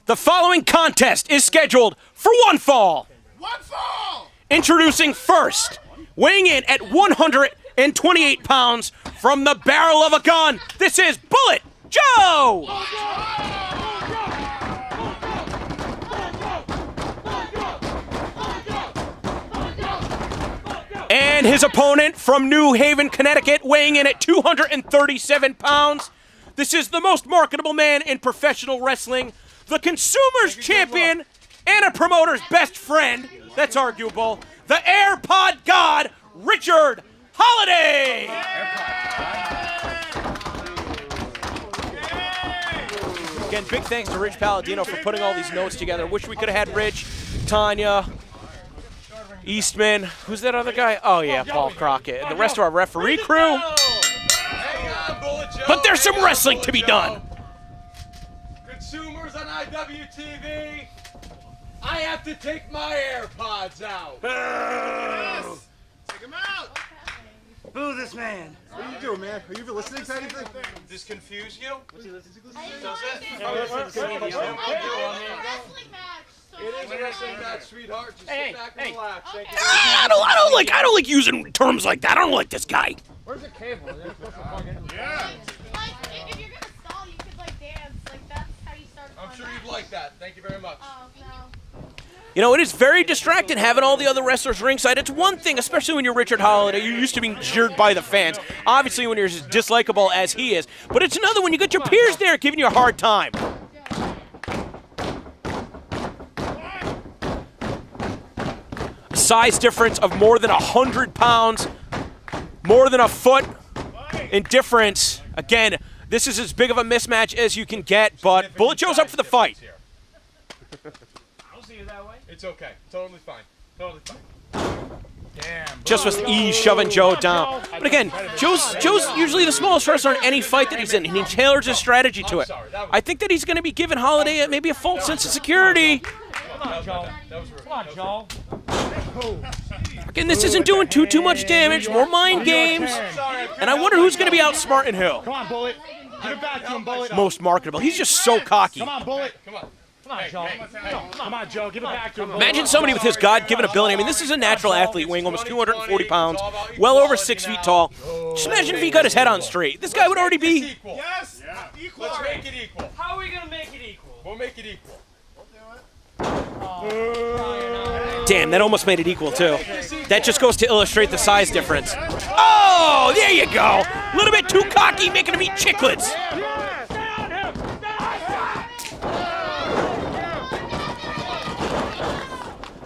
The following contest is scheduled for one fall. One fall! Introducing first, weighing in at 128 pounds from the barrel of a gun, this is Bullet Joe! And his opponent from New Haven, Connecticut, weighing in at 237 pounds. This is the most marketable man in professional wrestling, the consumer's champion, and a promoter's best friend, that's arguable, the AirPod God, Richard Holliday! Again, big thanks to Rich Palladino for putting all these notes together. Wish we could have had Rich, Tanya, Eastman. Who's that other guy? Oh, yeah, Paul Crockett. And the rest of our referee crew. But there's some wrestling to be done. Consumers on IWTV, I have to take my AirPods out. Yes! Take him out! Boo this man. What are you doing, man? Are you even listening to anything? Does this confuse you? What's he listening to? Does it? It is a wrestling match, sweetheart. Just sit back and relax. Thank you. I don't like using terms like that. I don't like this guy. Where's the cable? Yeah. Like, if you're gonna stall, you could like dance. Like that's how you start. I'm sure you'd like that. Thank you very much. Oh no. You know, it is very distracting having all the other wrestlers ringside. It's one thing, especially when you're Richard Holliday, you're used to being jeered by the fans. Obviously, when you're as dislikable as he is. But it's another when you get your peers there giving you a hard time. A size difference of more than 100 pounds, more than a foot in difference. Again, this is as big of a mismatch as you can get, but Bullet Joe's up for the fight. It's okay. Totally fine. Totally fine. Damn. Just with ease shoving Joe down. But again, Joe's usually the smallest wrestler in any fight that he's in, and he tailors his strategy to it. I think that he's going to be giving Holliday maybe a false sense of security. Come on, Joe. Come on, Joe. Again, this isn't doing too much damage, more mind games. And I wonder who's going to be outsmarting who. Come on, Bullet. Give it back to him, Bullet. Most marketable. He's just so cocky. Come on, Bullet. Come on. Come on, Joe. Come on, Joe. Give it back to him. Imagine somebody with his God-given ability. I mean, this is a natural athlete weighing almost 240 pounds, well over 6 feet tall. Just imagine if he got his head on straight. This guy would already be... Yes! Equal. Let's make it equal. How are we going to make it equal? We'll make it equal. Damn, that almost made it equal, too. That just goes to illustrate the size difference. Oh, there you go. A little bit too cocky, making him eat chiclets.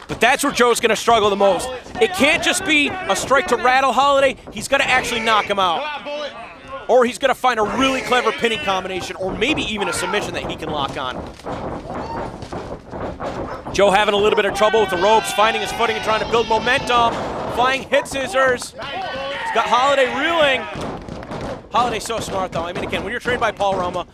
But that's where Joe's going to struggle the most. It can't just be a strike to rattle Holliday. He's got to actually knock him out. Or he's going to find a really clever pinning combination, or maybe even a submission that he can lock on. Joe having a little bit of trouble with the ropes, finding his footing and trying to build momentum. Flying hit scissors. He's got Holliday reeling. Holliday's so smart, though. I mean, again, when you're trained by Paul Roma,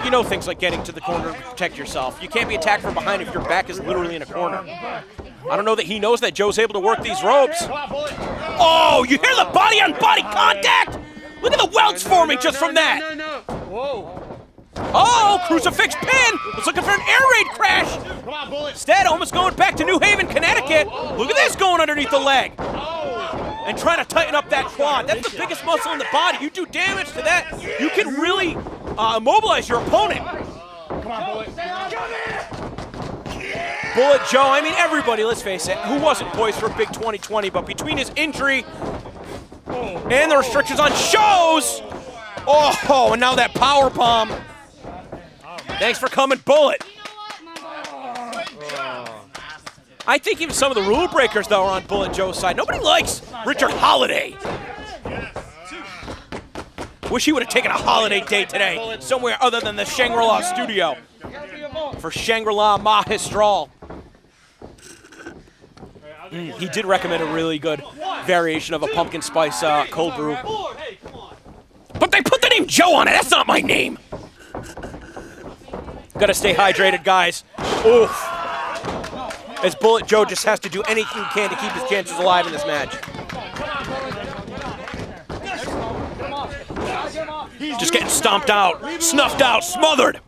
you know things like getting to the corner to protect yourself. You can't be attacked from behind if your back is literally in a corner. I don't know that he knows that Joe's able to work these ropes. Oh, you hear the body-on-body contact? Look at the welts forming just from that. Whoa. Oh, crucifix pin. Was looking for an air raid crash. Instead, almost going back to New Haven, Connecticut. Look at this going underneath the leg. And trying to tighten up that quad. That's the biggest muscle in the body. You do damage to that, you can really immobilize your opponent. Come on, Bullet. Bullet Joe, I mean, everybody, let's face it, who wasn't poised for a big 2020, but between his injury and the restrictions on shows, oh, and now that power bomb. Thanks for coming, Bullet. I think even some of the rule breakers, though, are on Bullet Joe's side. Nobody likes Richard Holliday. Wish he would have taken a holiday day today, somewhere other than the Shangri-La studio for Shangri-La Mahistral. He did recommend a really good variation of a pumpkin spice cold brew. But they put the name Joe on it. That's not my name. Gotta stay hydrated, guys. Oof. As Bullet Joe just has to do anything he can to keep his chances alive in this match. He's just getting stomped out, snuffed out, smothered.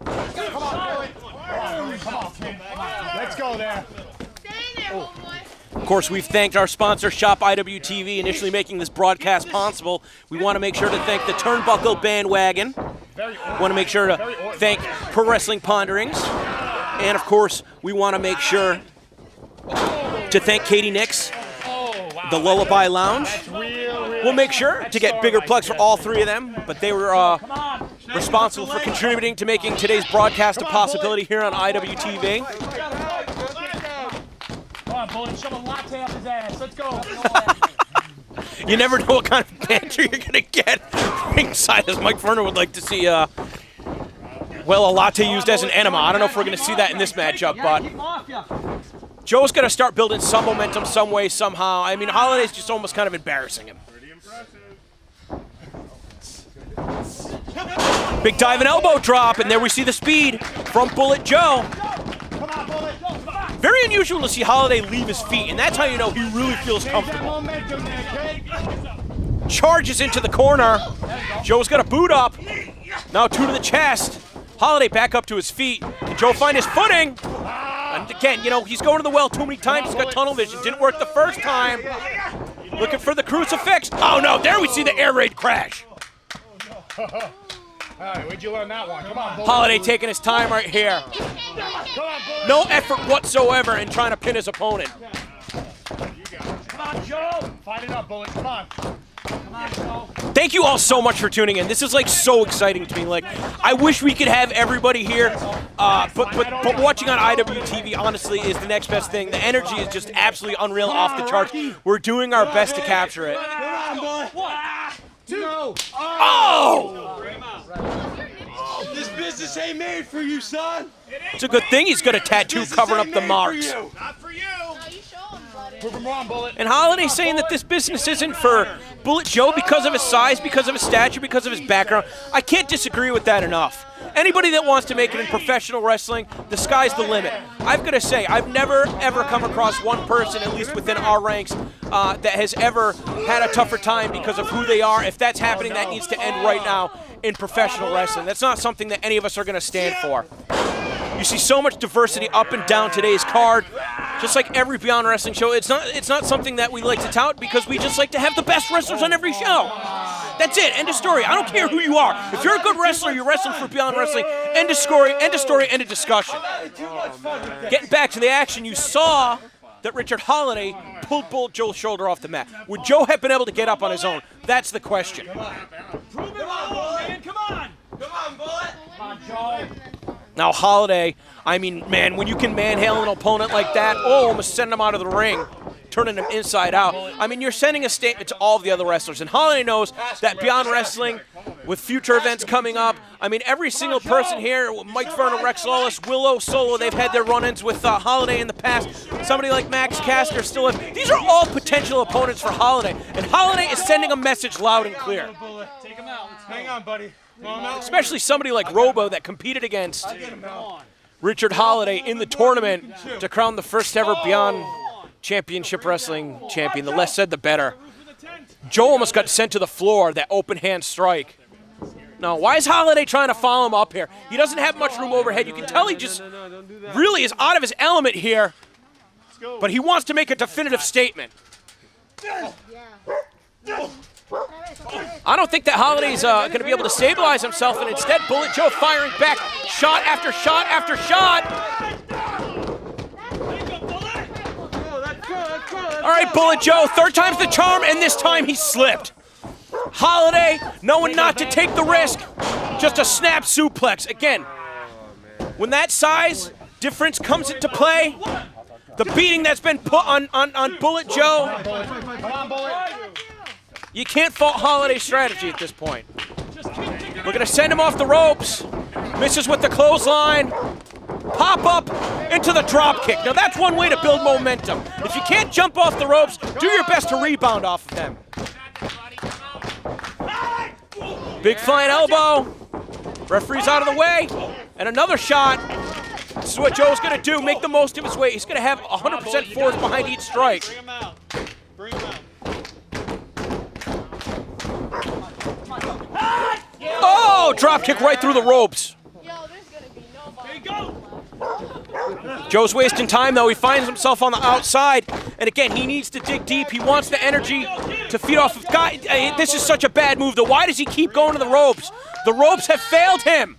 course, we've thanked our sponsor, Shop IWTV, initially making this broadcast possible. We want to make sure to thank the Turnbuckle Bandwagon. We want to make sure to thank Pro Wrestling Ponderings. And, of course, we want to make sure to thank Katie Nix, the Lullaby Lounge. We'll make sure to get bigger plugs for all three of them, but they were responsible for contributing to making today's broadcast a possibility here on IWTV. Come on, Bullet. Shove a latte up his ass. Let's go. You never know what kind of banter you're going to get ringside, as Mike Ferner would like to see, a latte used as an enema. I don't know if we're going to see that in this matchup, but Joe's going to start building some momentum some way, somehow. I mean, Holliday's just almost kind of embarrassing him. Pretty impressive. Big dive and elbow drop, and there we see the speed from Bullet Joe. Very unusual to see Holliday leave his feet, and that's how you know he really feels comfortable. Charges into the corner. Joe's got a boot up. Now 2 to the chest. Holliday back up to his feet. Can Joe find his footing? And again, you know, he's going to the well too many times. He's got tunnel vision. Didn't work the first time. Looking for the crucifix. Oh no, there we see the air raid crash. All right, where'd you learn that one? Come on, Bullet. Holliday taking his time right here. No effort whatsoever in trying to pin his opponent. Come on, Joe. Fight it up, Bullet. Come on. Come on, Joe. Thank you all so much for tuning in. This is like so exciting to me. Like, I wish we could have everybody here, but watching on IWTV honestly is the next best thing. The energy is just absolutely unreal, off the charts. We're doing our best to capture it. Come on, boy. 2. Oh! This business ain't made for you, son. It's a good thing he's got a tattoo covering up the marks. Not for you. No, you show him, buddy. Prove him wrong, Bullet. And Holliday saying that this business isn't for Bullet Joe because of his size, because of his stature, because of his background. I can't disagree with that enough. Anybody that wants to make it in professional wrestling, the sky's the limit. I've got to say, I've never, ever come across one person, at least within our ranks, that has ever had a tougher time because of who they are. If that's happening, that needs to end right now in professional wrestling. That's not something that any of us are going to stand for. You see so much diversity up and down today's card. Just like every Beyond Wrestling show, it's not something that we like to tout because we just like to have the best wrestlers on every show. That's it. End of story. I don't care who you are. If you're a good wrestler, you're wrestling for Beyond Wrestling. End of story. End of story. End of discussion. Getting back to the action, you saw that Richard Holliday pulled Bullet Joe's shoulder off the mat. Would Joe have been able to get up on his own? That's the question. Prove it wrong, man. Come on. Come on, Bullet. Come on, Joe. Now Holliday, I mean, man, when you can manhandle an opponent like that, almost send him out of the ring, turning him inside out. I mean, you're sending a statement to all of the other wrestlers. And Holliday knows that Beyond Wrestling, with future events coming up, I mean, every single person here, Mike Verna, Rex Lawless, Willow, Solo, they've had their run-ins with Holliday in the past. Somebody like Max Caster still have. These are all potential opponents for Holliday. And Holliday is sending a message loud and clear. Take him out. Hang on, buddy. Especially somebody like Robo that competed against Richard Holliday in the tournament to crown the first ever Beyond Championship Wrestling champion. The less said, the better. Joe almost got sent to the floor, that open hand strike. Now, why is Holliday trying to follow him up here? He doesn't have much room overhead. You can tell he just really is out of his element here, but he wants to make a definitive statement. I don't think that Holliday's going to be able to stabilize himself, and instead Bullet Joe firing back, shot after shot after shot. All right, Bullet Joe, third time's the charm, and this time he slipped. Holliday, knowing not to take the risk, just a snap suplex. Again, when that size difference comes into play, the beating that's been put on Bullet Joe, you can't fault Holliday's strategy at this point. Looking to send him off the ropes. Misses with the clothesline. Pop up into the drop kick. Now that's one way to build momentum. If you can't jump off the ropes, do your best to rebound off of them. Big flying elbow. Referee's out of the way. And another shot. This is what Joe's going to do. Make the most of his weight. He's going to have 100% force behind each strike. Bring him out. Bring him out. Oh, drop kick right through the ropes. Yo, there's gonna be nobody. There you go. Joe's wasting time, though. He finds himself on the outside, And again, he needs to dig deep. He wants the energy to feed off of guys. This is such a bad move, though. Why does he keep going to the ropes? The ropes have failed him.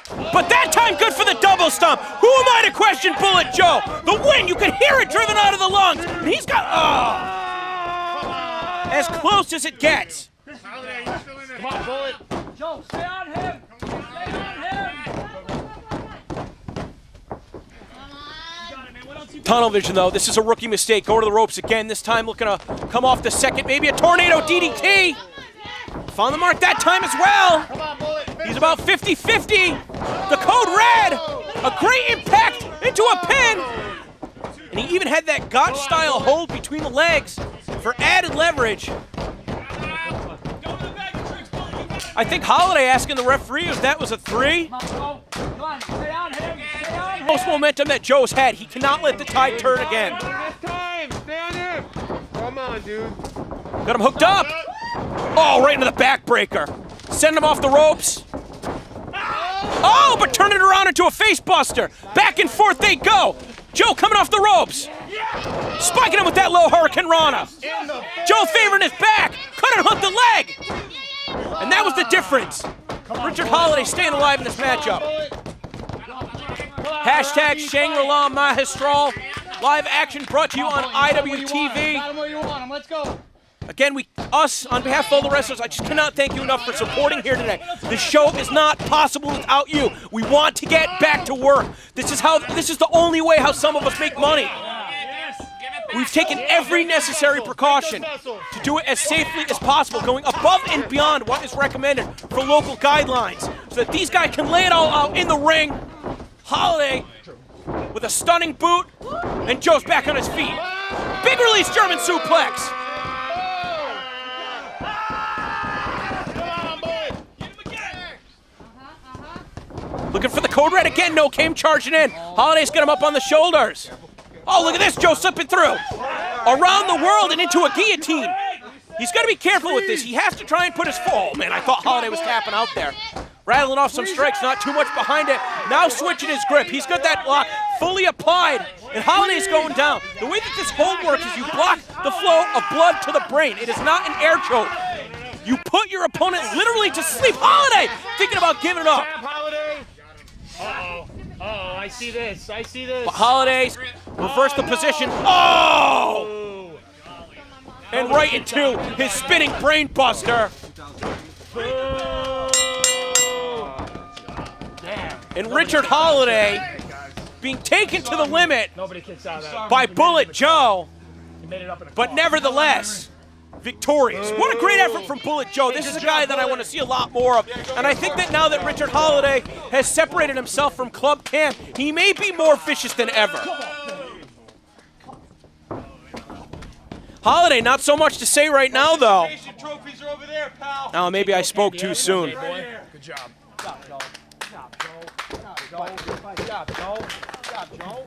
But that time, good for the double stomp. Who am I to question Bullet Joe? The win, you can hear it driven out of the lungs. And he's got, as close as it gets. Holliday, you're still in there. Come on, Bullet. Joe, stay on him. Stay on him. Tunnel vision, though. This is a rookie mistake. Go to the ropes again. This time looking to come off the second. Maybe a tornado DDT. Found the mark that time as well. Come on, Bullet. He's about 50-50. The code red. A great impact into a pin. And he even had that gotch-style hold between the legs for added leverage. I think Holliday asking the referee if that was a 3. Come on, stay on him. Stay on him. Most momentum that Joe's had. He cannot let the tide turn again. This time. Stay on him. Come on, dude. Got him hooked up. Oh, right into the backbreaker. Send him off the ropes. Oh, but turn it around into a face buster. Back and forth they go. Joe coming off the ropes. Spiking him with that low Hurricane Rana. Joe favoring his back. Couldn't hook the leg. And that was the difference. Richard Holliday staying alive in this matchup. Hashtag Shangri-La Magistral. Live action brought to you on IWTV. Got him where you want him. Let's go. Again, us, on behalf of all the wrestlers, I just cannot thank you enough for supporting here today. This show is not possible without you. We want to get back to work. This is the only way how some of us make money. We've taken every necessary precaution to do it as safely as possible, going above and beyond what is recommended for local guidelines, so that these guys can lay it all out in the ring. Holliday with a stunning boot, and Joe's back on his feet. Big release German suplex. Looking for the code red again. No, came charging in. Holliday's got him up on the shoulders. Oh, look at this. Joe slipping through. Around the world and into a guillotine. He's got to be careful with this. He has to try and put his fall. Oh, man, I thought Holliday was tapping out there. Rattling off some strikes, not too much behind it. Now switching his grip. He's got that lock fully applied, and Holliday's going down. The way that this hold works is you block the flow of blood to the brain. It is not an air choke. You put your opponent literally to sleep. Holliday thinking about giving it up. Uh-oh, I see this. I see this. But Holliday reverse the position. Oh! And right into his spinning brain buster. And Richard Holliday being taken to the limit Nobody kicks out of that. by Bullet Joe, He made it up in a but car. nevertheless victorious. What a great effort from Bullet Joe. This is a guy that I want to see a lot more of. And I think that now that Richard Holliday has separated himself from Club Camp, he may be more vicious than ever. Holliday, not so much to say right now, though. Trophies are over there, pal. Oh, maybe I spoke too soon. Good job. Good job, Joe. Good job, Joe. Good job, Joe. Good job, Joe. Good job, Joe.